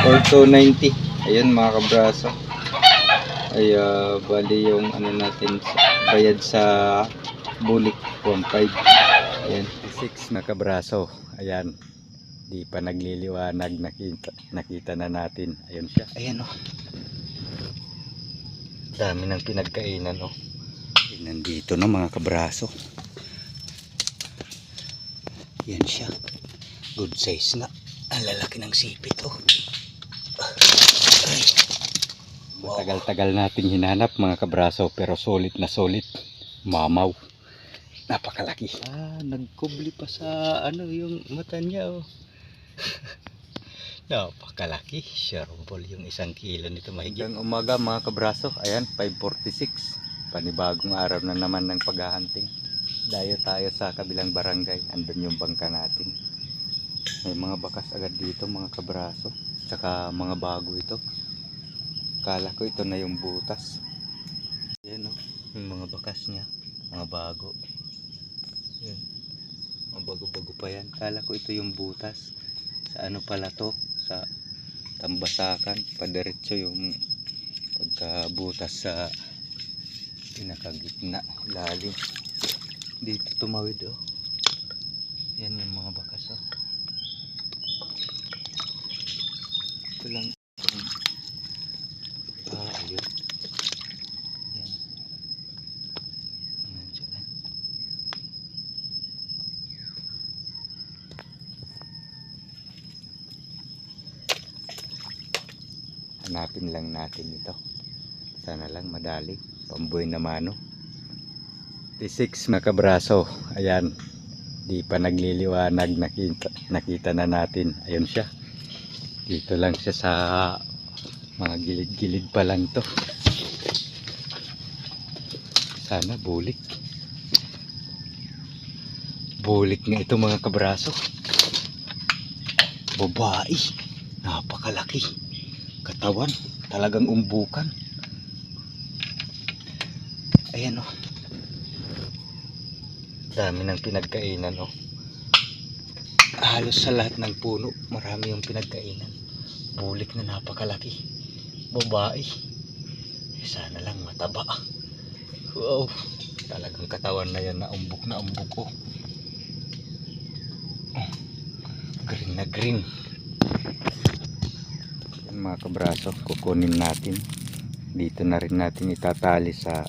or 290. Ayan mga kabraso. Ay bali yung ano natin bayad sa bulik 1.5. Ayan 6 na kabraso. Ayan, di pa nagliliwanag, nakita na natin. Ayun siya. Ayan oh, dami ng pinagkainan oh. Nandito na mga kabraso. Yan siya, good size na. Ang lalaki ng sipit oh. Ay. Wow. Matagal-tagal natin hinanap mga kabraso, pero solid na solid. Mamaw, napakalaki. Nagkubli pa sa ano yung mata niya oh. Napakalaki. Shareable yung 1 kilo nito mahigit. Hanggang umaga mga kabraso. Ayan 5:46. Panibagong araw na naman ng paghahunting. Dayo tayo sa kabilang barangay. Andun yung bangka natin. May mga bakas agad dito mga kabraso. Tsaka mga bago ito. Kala ko ito na yung butas. Ayan o, yung mga bakas niya. Mga bago. Ayan. Mga bago-bago pa yan. Kala ko ito yung butas. Sa ano pala to? Sa tambasakan. Padiretso yung pagkabutas sa pinakagitna. Lalim. Dito tumawid oh. Yan yung mga bakas oh. Ito lang. Ayun. Yan. Yan dyan. Hanapin lang natin ito. Sana lang madali. Pamboy na mano. 6 na kabraso. Ayan, di pa nagliliwanag, nakita na natin. Ayun siya, dito lang siya sa mga gilid-gilid pa lang to. Sana bulik nga ito mga kabraso. Babae, napakalaki katawan, talagang umbukan. Ayan oh, dami ng pinagkainan oh. Halos sa lahat ng puno marami yung pinagkainan. Bulik na napakalaki. Babae. Sana lang mataba. Wow, talagang katawan na yan na umbok oh. Green na green. Yan mga kabraso, kukunin natin. Dito na rin natin itatali sa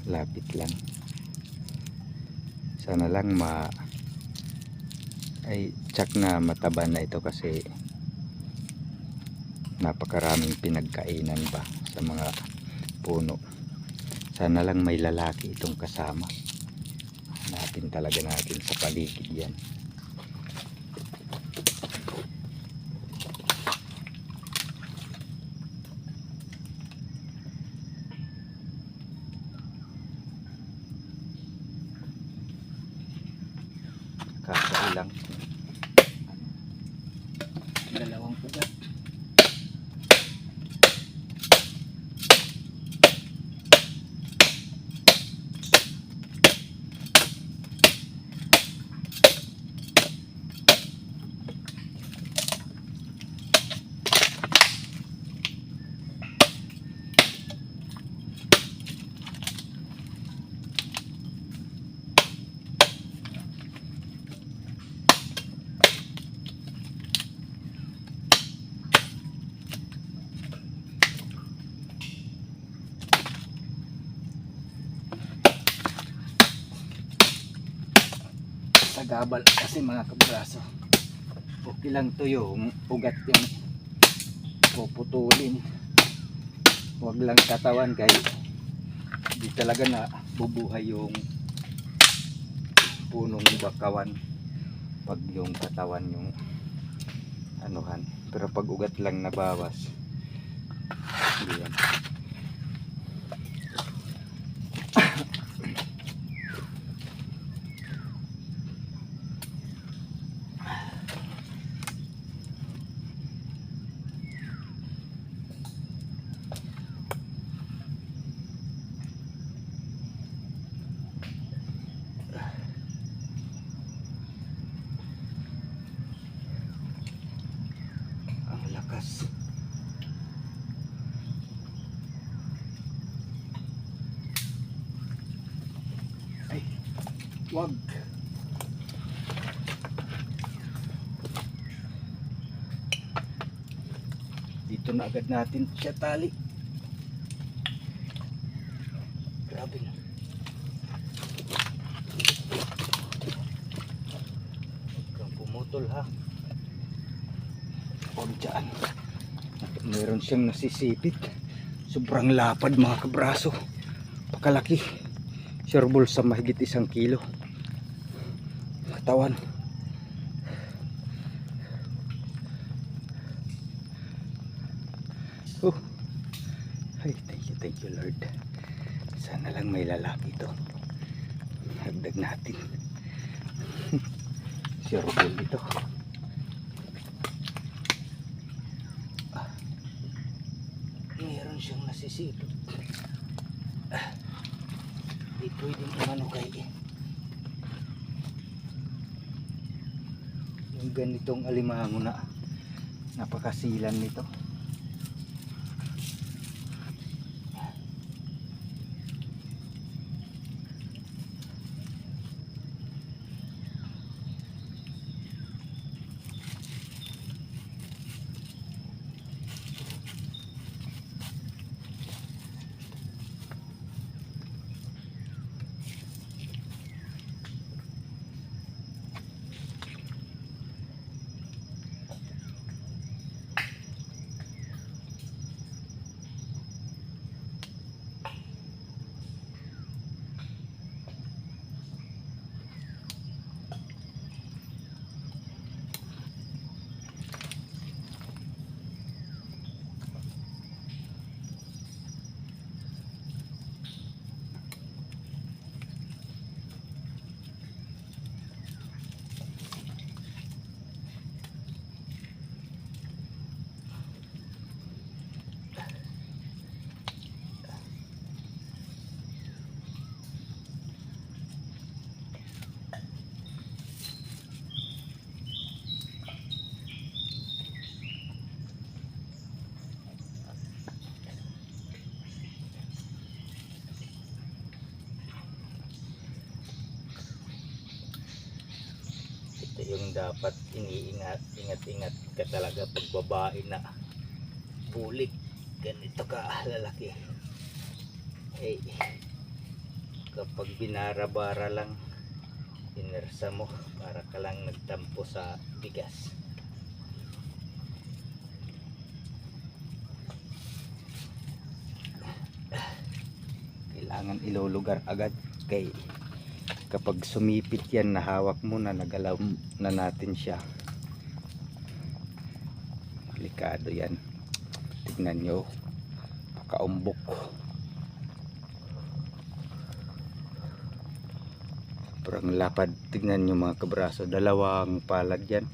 lapit lang. Sana lang tsak na mataba na ito kasi napakaraming pinagkainan ba sa mga puno. Sana lang may lalaki itong kasama. Hanapin talaga natin sa paligid yan. Kakailang dalawang pugat. Sagabal kasi mga kabraso. Okay lang to yung ugat yung puputulin. Huwag lang katawan kaya di talaga na bubuhay yung punong bakawan pag yung katawan yung anuhan. Pero pag ugat lang nabawas, hindi yan. lakas. Ay, wag. Dito na agad natin siya tali. Grabe na. Huwag kang pumutol ha. Huwag dyan. Meron siyang nasisipit. Sobrang lapad mga kabraso. Pakalaki. Sureball sa mahigit 1 kilo. Katawan. Ay, thank you Lord. Sana lang may lalaki ito. Hagdag natin. Sureball ito. Meron siyang nasisipot. Di pwedeng umano kay yung ganitong alimango na napakasilan nito. Ito yung dapat ingat-ingat ka talaga pag babae na bulik ganito ka lalaki. Hey, kapag binarabara lang inersa mo para ka lang nagtampo sa bigas. Kailangan ilulugar agad kay kapag sumipit yan na hawak mo na nagalaw na natin siya, delikado yan. Tignan nyo, pakaumbok. Sobrang lapad. Tignan nyo mga kabraso, dalawang palad yan.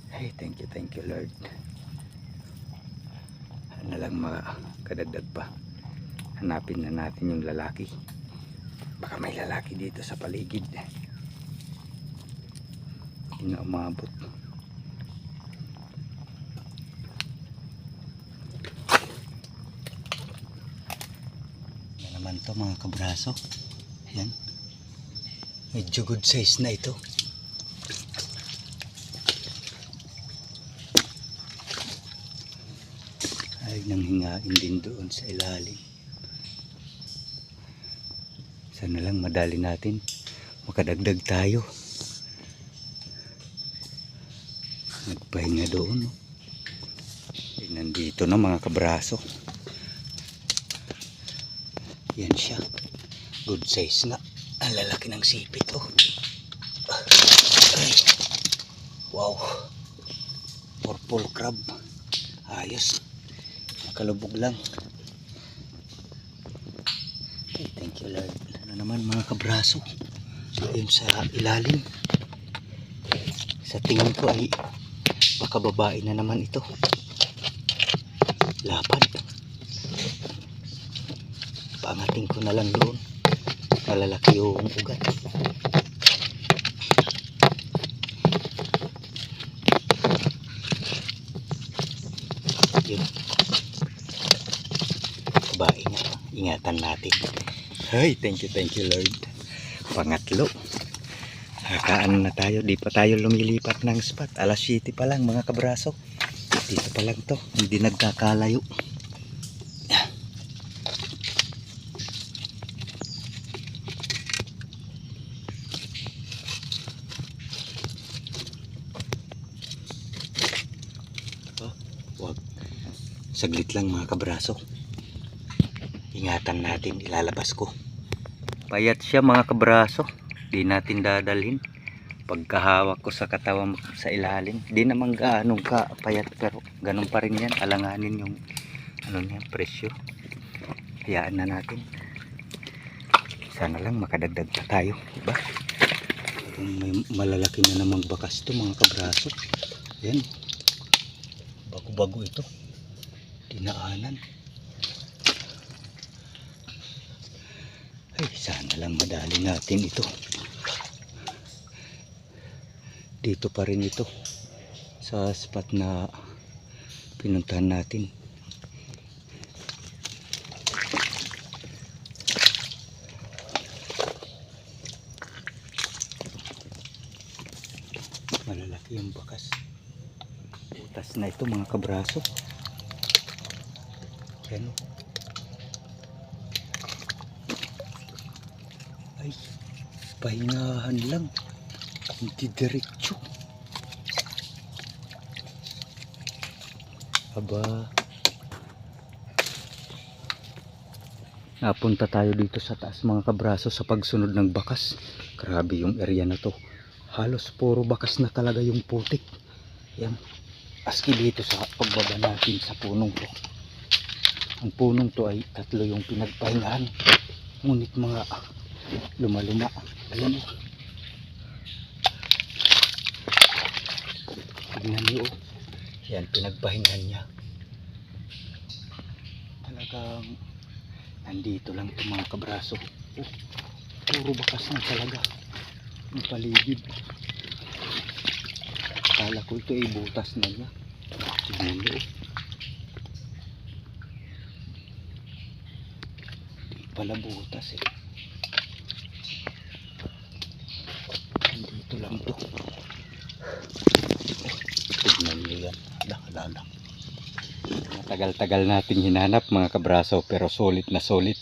Hey, thank you Lord. Na lang makadagdag pa. Hanapin na natin yung lalaki. Baka may lalaki dito sa paligid. Hindi na umabot. Yan naman to mga kabraso. Ayan. Medyo good size na ito. Ay nang hingain din doon sa ilalim. Sana lang madali natin makadagdag tayo. Nagpahinga doon. Nandito na mga kabraso. Yan siya. Good size nga. Ang lalaki ng sipit. Oh. Ay. Wow. Purple crab. Ayos. Kalubog lang. Okay, thank you Lord. Ano naman mga kabraso, ayun sa ilalim, sa tingin ko ay baka babae na naman ito. Lapad. Pangating ko na lang doon, malalaki yung ugat. Yun. Babae nga. Ingatan natin. Ay, thank you Lord. Pangatlo. Nakaano na tayo. Di pa tayo lumilipat ng spot. Alas 7 pa lang mga kabraso. Dito pa lang to. Hindi nagkakalayo. Wag. Saglit lang mga kabraso. Ingatan natin, ilalabas ko. Payat siya mga kabraso. Di natin dadalhin. Pagkahawak ko sa katawan sa ilalim, di naman gaanong ka payat, pero ganun pa rin yan. Alanganin yung ano niya, presyo. Hayaan na natin. Sana lang makadagdag pa tayo, diba? May malalaki na namang bakas to mga kabraso. Yan. Bago-bago ito. Dinaanan. Ay, sana lang madali natin ito. Dito pa rin ito sa spot na pinuntahan natin. Malalaki yung bakas. Butas na ito mga kabraso. Yan. Ay, pahingahan lang. Hindi diretso. Aba. Napunta tayo dito sa taas mga kabraso sa pagsunod ng bakas. Grabe yung area na to. Halos puro bakas na talaga yung putik. Yan. Aski dito sa pagbaba natin sa punong to. Ang punong to ay 3 yung pinagpahingahan. Ngunit mga luma-luma. Ayan o. Tignan niyo o. Yan, pinagpahingahan niya. Talagang nandito lang ito mga kabraso. Oh, puro bakas na talaga. Ang paligid. Akala ko ito ay butas na niya. Tignan niyo o. Di pala butas eh. Nandito lang to. Tignan nyo yan. Lala. Matagal-tagal natin hinanap mga kabraso, pero solid na solid.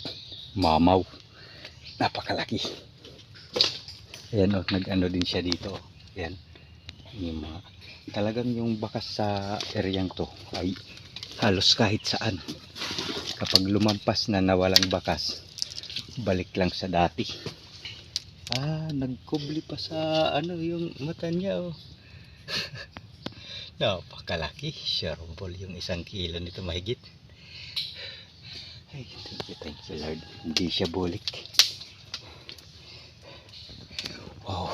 Mamaw. Napakalaki. Ayan o, nag-ano din siya dito. Ayan. Yung mga, talagang yung bakas sa eryang to ay halos kahit saan. Kapag lumampas na nawalang bakas, balik lang sa dati. Ah, nagkubli pa sa ano yung mata niya oh. Napakalaki. Sharumpol yung 1 kilo nito mahigit. Ay, thank you Lord. Hindi siya bulik. Wow.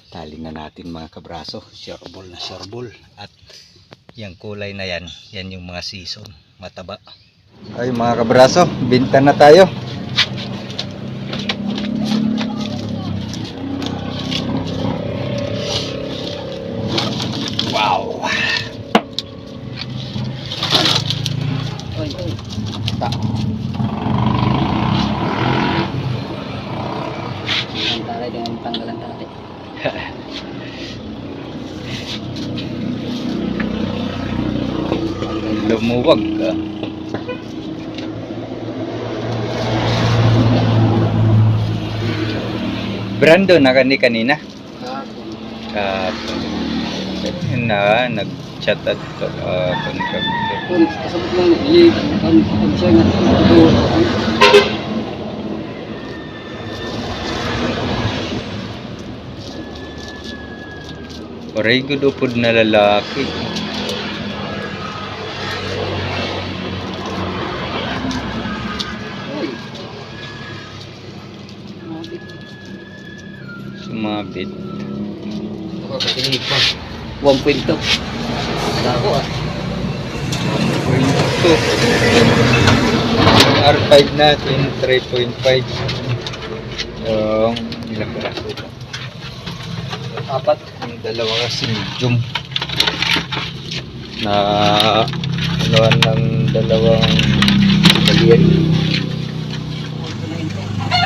Tali na natin mga kabraso. Sharumpol na sharumpol. At yung kulay na yan, yan yung mga season. Mataba. Ay mga kabraso, binta na tayo. Wow. Ta. Ang taray dengan tanggalan tadi. Lumuwag ka. Brando na kanina. Na nag-chat at Kung kasabot lang kan siya nga ito. Oray good upod na lalaki. Sumabit. Katinig pa. 1.2. Dako ah. 1.2. R5 natin 3.5. Yung ilang braso ito? 4. Yung dalawa kasi medium na ano Kinuhan ng dalawang balian.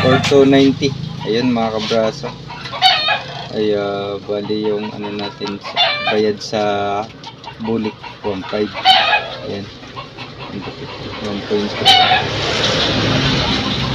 4290. Ayun mga kabraso. Ay bali yung ano natin bayad sa bulik 1.5. Ayan. 1.2.